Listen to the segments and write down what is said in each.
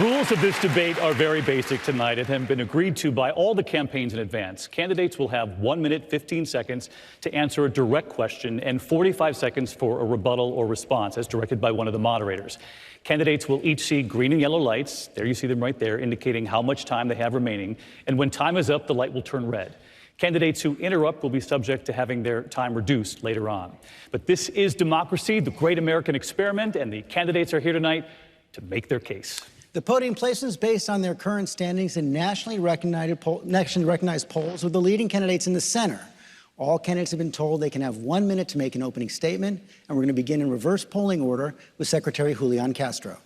rules of this debate are very basic tonight and have been agreed to by all the campaigns in advance. Candidates will have 1 minute, 15 seconds to answer a direct question and 45 seconds for a rebuttal or response, as directed by one of the moderators. Candidates will each see green and yellow lights, there you see them right there, indicating how much time they have remaining. And when time is up, the light will turn red. Candidates who interrupt will be subject to having their time reduced later on. But this is democracy, the great American experiment, and the candidates are here tonight to make their case. The podium places based on their current standings in nationally recognized polls with the leading candidates in the center. All candidates have been told they can have 1 minute to make an opening statement, and we're going to begin in reverse polling order with Secretary Julian Castro.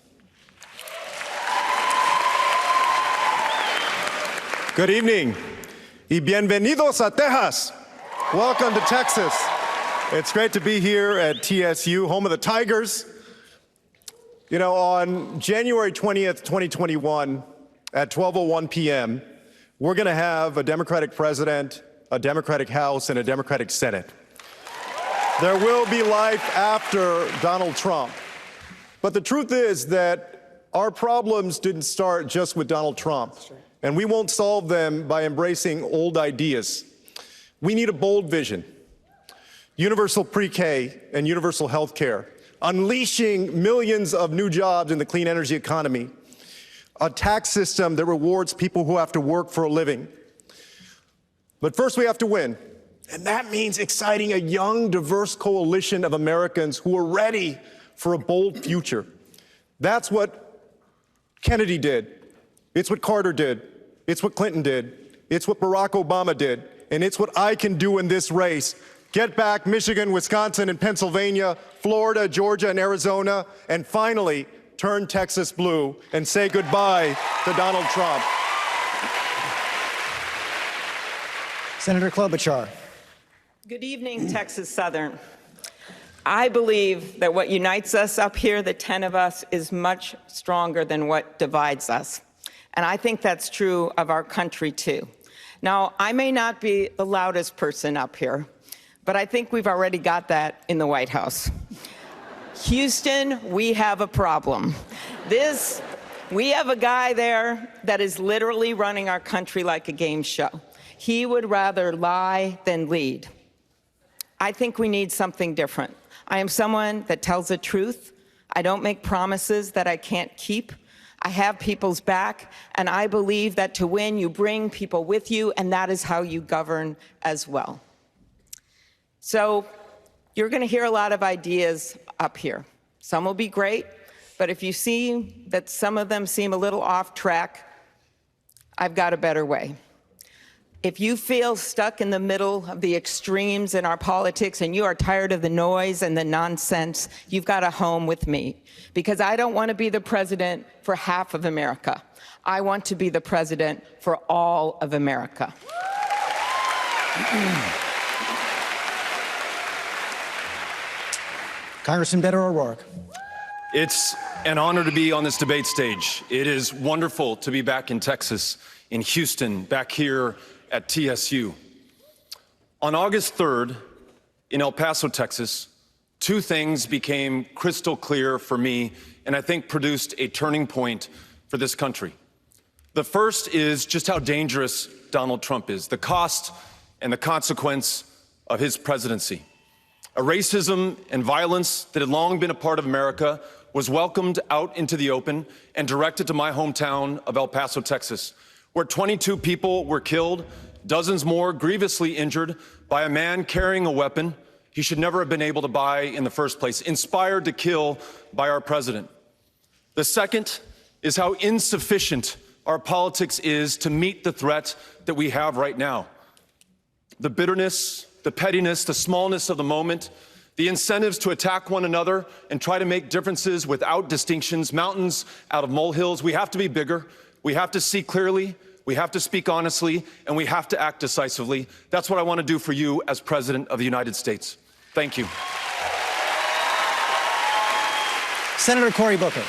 Good evening y bienvenidos a Texas. Welcome to Texas. It's great to be here at TSU, home of the Tigers. You know, on January 20th, 2021, at 12:01 p.m., we're going to have a Democratic president, a Democratic House, and a Democratic Senate. There will be life after Donald Trump. But the truth is that our problems didn't start just with Donald Trump, and we won't solve them by embracing old ideas. We need a bold vision, universal pre-K and universal health care, unleashing millions of new jobs in the clean energy economy, a tax system that rewards people who have to work for a living. But first we have to win, and that means exciting a young, diverse coalition of Americans who are ready for a bold future. That's what Kennedy did. It's what Carter did. It's what Clinton did. It's what Barack Obama did. And it's what I can do in this race. Get back Michigan, Wisconsin, and Pennsylvania, Florida, Georgia, and Arizona, and finally turn Texas blue and say goodbye to Donald Trump. Senator Klobuchar. Good evening, Texas Southern. I believe that what unites us up here, the 10 of us, is much stronger than what divides us. And I think that's true of our country, too. Now, I may not be the loudest person up here, but I think we've already got that in the White House. Houston, we have a problem. We have a guy there that is literally running our country like a game show. He would rather lie than lead. I think we need something different. I am someone that tells the truth. I don't make promises that I can't keep. I have people's back, and I believe that to win, you bring people with you, and that is how you govern as well. So you're going to hear a lot of ideas up here. Some will be great, but if you see that some of them seem a little off track, I've got a better way. If you feel stuck in the middle of the extremes in our politics and you are tired of the noise and the nonsense, you've got a home with me. Because I don't want to be the president for half of America. I want to be the president for all of America. Congressman Beto O'Rourke. It's an honor to be on this debate stage. It is wonderful to be back in Texas, in Houston, back here at TSU. On August 3rd, in El Paso, Texas, two things became crystal clear for me and I think produced a turning point for this country. The first is just how dangerous Donald Trump is, the cost and the consequence of his presidency. A racism and violence that had long been a part of America was welcomed out into the open and directed to my hometown of El Paso, Texas, where 22 people were killed, dozens more grievously injured by a man carrying a weapon he should never have been able to buy in the first place, inspired to kill by our president. The second is how insufficient our politics is to meet the threat that we have right now. The bitterness, the pettiness, the smallness of the moment, the incentives to attack one another and try to make differences without distinctions, mountains out of molehills. We have to be bigger. We have to see clearly. We have to speak honestly, and we have to act decisively. That's what I want to do for you as President of the United States. Thank you. Senator Cory Booker.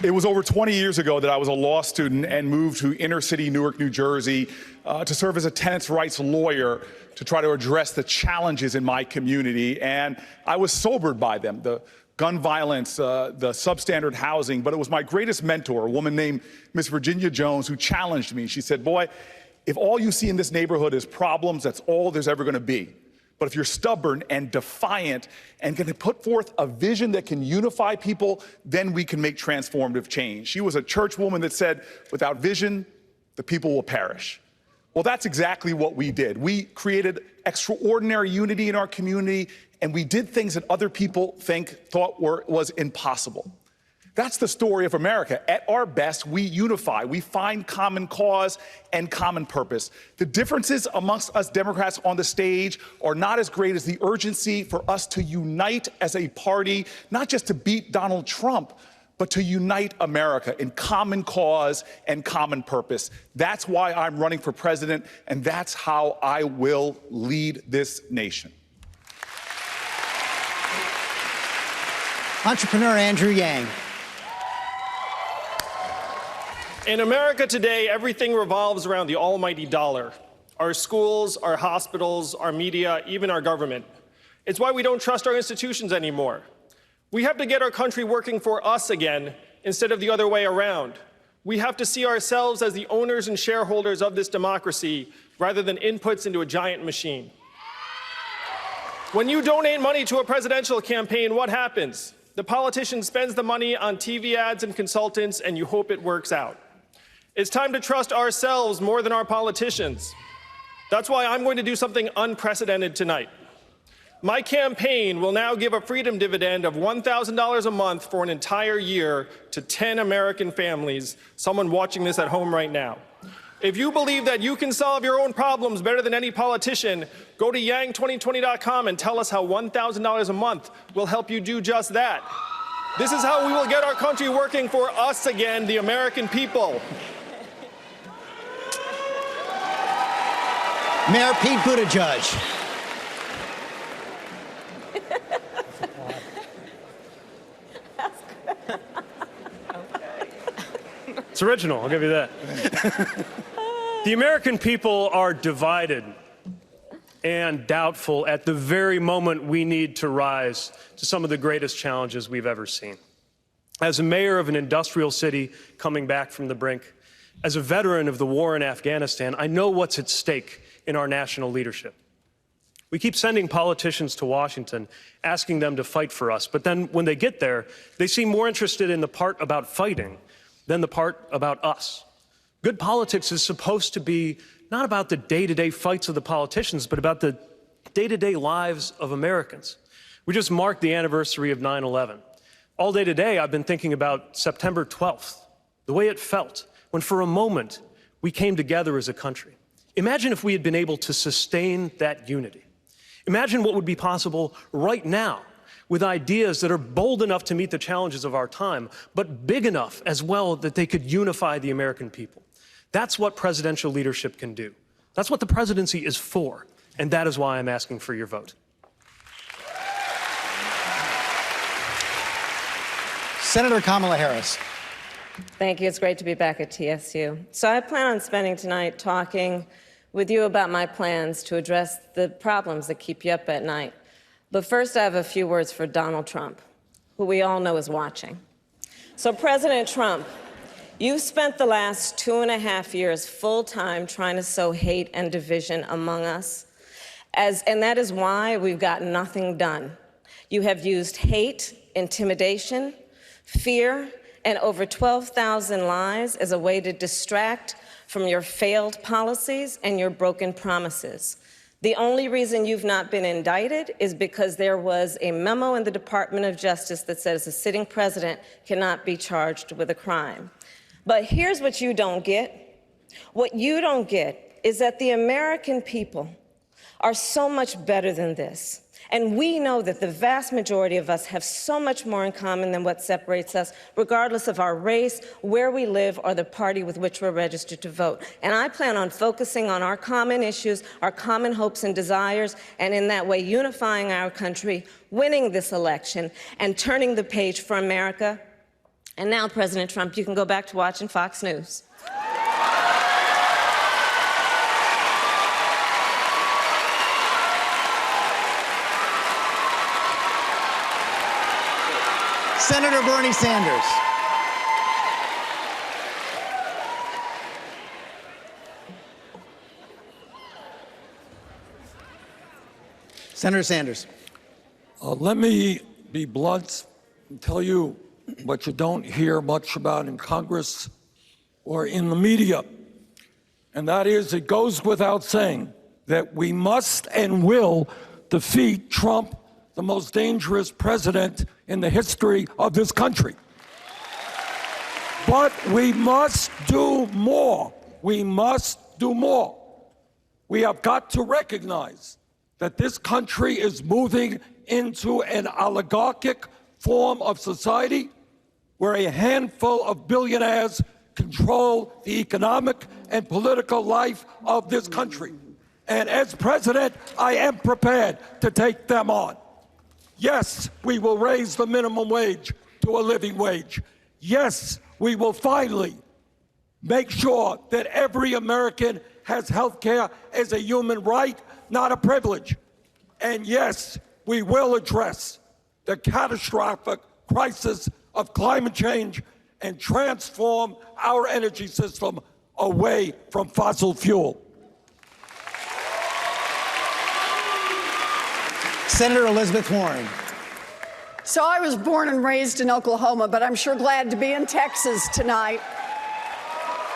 It was over 20 years ago that I was a law student and moved to inner city Newark, New Jersey, to serve as a tenants' rights lawyer to try to address the challenges in my community. And I was sobered by them. The gun violence, the substandard housing, but it was my greatest mentor, a woman named Miss Virginia Jones, who challenged me. She said, boy, if all you see in this neighborhood is problems, that's all there's ever going to be. But if you're stubborn and defiant and going to put forth a vision that can unify people, then we can make transformative change. She was a church woman that said, without vision, the people will perish. Well, that's exactly what we did. We created extraordinary unity in our community, and we did things that other people thought was impossible. That's the story of America. At our best, we unify. We find common cause and common purpose. The differences amongst us Democrats on the stage are not as great as the urgency for us to unite as a party, not just to beat Donald Trump, but to unite America in common cause and common purpose. That's why I'm running for president, and that's how I will lead this nation. Entrepreneur Andrew Yang. In America today, everything revolves around the almighty dollar. Our schools, our hospitals, our media, even our government. It's why we don't trust our institutions anymore. We have to get our country working for us again instead of the other way around. We have to see ourselves as the owners and shareholders of this democracy rather than inputs into a giant machine. When you donate money to a presidential campaign, what happens? The politician spends the money on TV ads and consultants, and you hope it works out. It's time to trust ourselves more than our politicians. That's why I'm going to do something unprecedented tonight. My campaign will now give a freedom dividend of $1,000 a month for an entire year to 10 American families, someone watching this at home right now. If you believe that you can solve your own problems better than any politician, go to yang2020.com and tell us how $1,000 a month will help you do just that. This is how we will get our country working for us again, the American people. Mayor Pete Buttigieg. It's original, I'll give you that. The American people are divided and doubtful at the very moment we need to rise to some of the greatest challenges we've ever seen. As a mayor of an industrial city coming back from the brink, as a veteran of the war in Afghanistan, I know what's at stake in our national leadership. We keep sending politicians to Washington, asking them to fight for us, but then when they get there, they seem more interested in the part about fighting than the part about us. Good politics is supposed to be not about the day-to-day fights of the politicians, but about the day-to-day lives of Americans. We just marked the anniversary of 9/11. All day today, I've been thinking about September 12th, the way it felt when for a moment we came together as a country. Imagine if we had been able to sustain that unity. Imagine what would be possible right now with ideas that are bold enough to meet the challenges of our time, but big enough as well that they could unify the American people. That's what presidential leadership can do. That's what the presidency is for, and that is why I'm asking for your vote. Senator Kamala Harris. Thank you. It's great to be back at TSU. So I plan on spending tonight talking with you about my plans to address the problems that keep you up at night. But first, I have a few words for Donald Trump, who we all know is watching. So President Trump, you've spent the last 2.5 years full-time trying to sow hate and division among us, and that is why we've got nothing done. You have used hate, intimidation, fear, and over 12,000 lies as a way to distract from your failed policies and your broken promises. The only reason you've not been indicted is because there was a memo in the Department of Justice that says a sitting president cannot be charged with a crime. But here's what you don't get. What you don't get is that the American people are so much better than this. And we know that the vast majority of us have so much more in common than what separates us, regardless of our race, where we live, or the party with which we're registered to vote. And I plan on focusing on our common issues, our common hopes and desires, and in that way unifying our country, winning this election, and turning the page for America. And now, President Trump, you can go back to watching Fox News. Senator Bernie Sanders. Senator Sanders. Let me be blunt and tell you what you don't hear much about in Congress or in the media. And that is, it goes without saying that we must and will defeat Trump, the most dangerous president in the history of this country. But we must do more. We must do more. We have got to recognize that this country is moving into an oligarchic form of society where a handful of billionaires control the economic and political life of this country. And as president, I am prepared to take them on. Yes, we will raise the minimum wage to a living wage. Yes, we will finally make sure that every American has health care as a human right, not a privilege. And yes, we will address the catastrophic crisis of climate change and transform our energy system away from fossil fuel. Senator Elizabeth Warren. So I was born and raised in Oklahoma, but I'm sure glad to be in Texas tonight.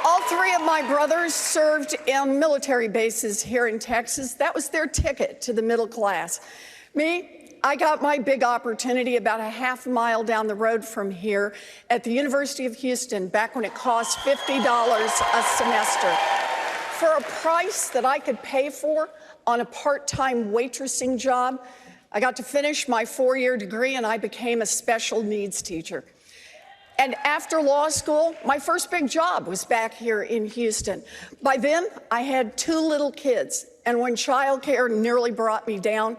All three of my brothers served in military bases here in Texas. That was their ticket to the middle class. Me, I got my big opportunity about a half mile down the road from here at the University of Houston, back when it cost $50 a semester. For a price that I could pay for on a part-time waitressing job, I got to finish my 4-year degree and I became a special needs teacher. And after law school, my first big job was back here in Houston. By then, I had 2 little kids. And when childcare nearly brought me down,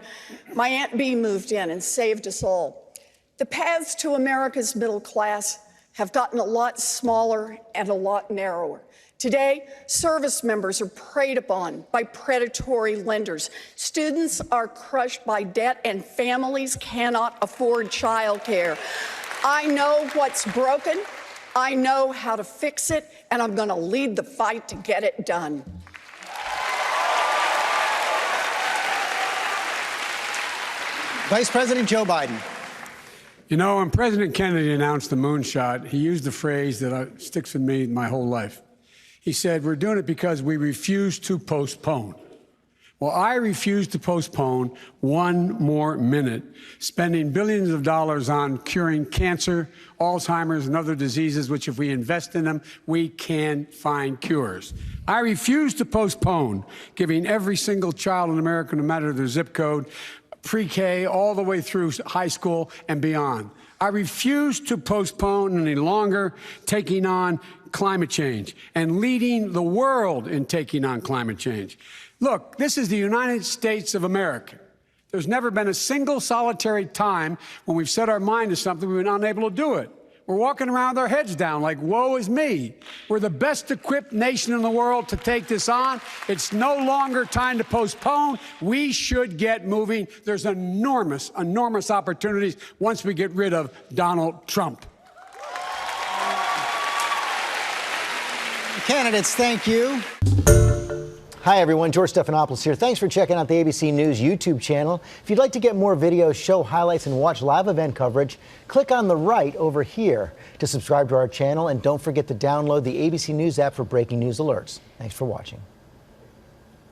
my Aunt Bee moved in and saved us all. The paths to America's middle class have gotten a lot smaller and a lot narrower. Today, service members are preyed upon by predatory lenders. Students are crushed by debt, and families cannot afford childcare. I know what's broken, I know how to fix it, and I'm going to lead the fight to get it done. Vice President Joe Biden. You know, when President Kennedy announced the moonshot, he used a phrase that sticks with me my whole life. He said, "We're doing it because we refuse to postpone." Well, I refuse to postpone one more minute, spending billions of dollars on curing cancer, Alzheimer's, and other diseases, which if we invest in them, we can find cures. I refuse to postpone giving every single child in America, no matter their zip code, pre-K all the way through high school and beyond. I refuse to postpone any longer taking on climate change and leading the world in taking on climate change. Look, this is the United States of America. There's never been a single solitary time when we've set our mind to something we've been unable to do it. We're walking around with our heads down like, woe is me. We're the best equipped nation in the world to take this on. It's no longer time to postpone. We should get moving. There's enormous, enormous opportunities once we get rid of Donald Trump. Candidates, thank you. Hi, everyone. George Stephanopoulos here. Thanks for checking out the ABC News YouTube channel. If you'd like to get more videos, show highlights, and watch live event coverage, click on the right over here to subscribe to our channel. And don't forget to download the ABC News app for breaking news alerts. Thanks for watching.